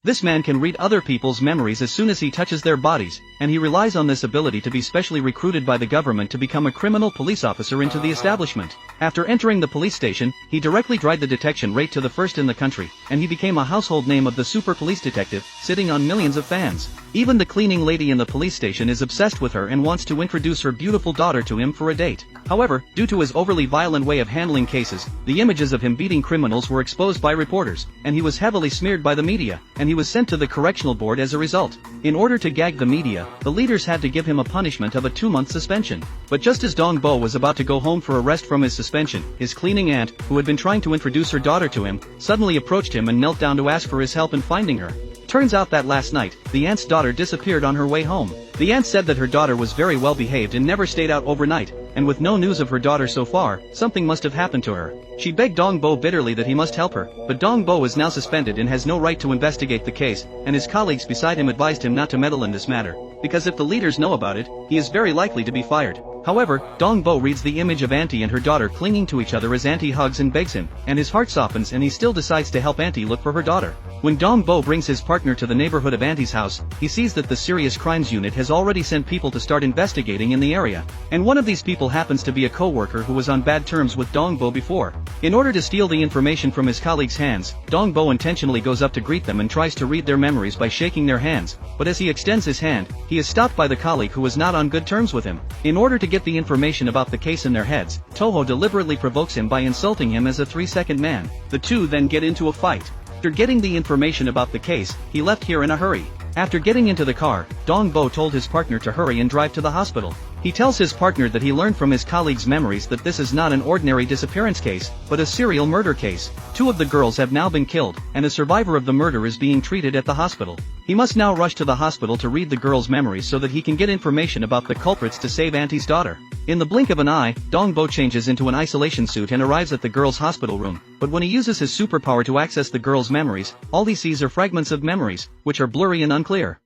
This man can read other people's memories as soon as he touches their bodies, and he relies on this ability to be specially recruited by the government to become a criminal police officer into the establishment. After entering the police station, he directly dried the detection rate to the first in the country, and he became a household name of the super police detective, sitting on millions of fans. Even the cleaning lady in the police station is obsessed with her and wants to introduce her beautiful daughter to him for a date. However, due to his overly violent way of handling cases, the images of him beating criminals were exposed by reporters, and he was heavily smeared by the media, and he was sent to the correctional board as a result. In order to gag the media, the leaders had to give him a punishment of a 2-month suspension. But just as Dong Bo was about to go home for a rest from his suspension, his cleaning aunt, who had been trying to introduce her daughter to him, suddenly approached him and knelt down to ask for his help in finding her. Turns out that last night, the aunt's daughter disappeared on her way home. The aunt said that her daughter was very well behaved and never stayed out overnight, and with no news of her daughter so far, something must have happened to her. She begged Dong Bo bitterly that he must help her, but Dong Bo is now suspended and has no right to investigate the case, and his colleagues beside him advised him not to meddle in this matter, because if the leaders know about it, he is very likely to be fired. However, Dong Bo reads the image of Auntie and her daughter clinging to each other as Auntie hugs and begs him, and his heart softens and he still decides to help Auntie look for her daughter. When Dong Bo brings his partner to the neighborhood of Auntie's house, he sees that the Serious Crimes Unit has already sent people to start investigating in the area, and one of these people happens to be a co-worker who was on bad terms with Dong Bo before. In order to steal the information from his colleagues' hands, Dong Bo intentionally goes up to greet them and tries to read their memories by shaking their hands, but as he extends his hand, he is stopped by the colleague who was not on good terms with him. In order to get the information about the case in their heads, Toho deliberately provokes him by insulting him as a 3-second man. The two then get into a fight. After getting the information about the case, he left here in a hurry. After getting into the car, Dong Bo told his partner to hurry and drive to the hospital. He tells his partner that he learned from his colleagues' memories that this is not an ordinary disappearance case, but a serial murder case. 2 of the girls have now been killed, and a survivor of the murder is being treated at the hospital. He must now rush to the hospital to read the girls' memories so that he can get information about the culprits to save Auntie's daughter. In the blink of an eye, Dong Bo changes into an isolation suit and arrives at the girl's hospital room, but when he uses his superpower to access the girl's memories, all he sees are fragments of memories, which are blurry and unclear.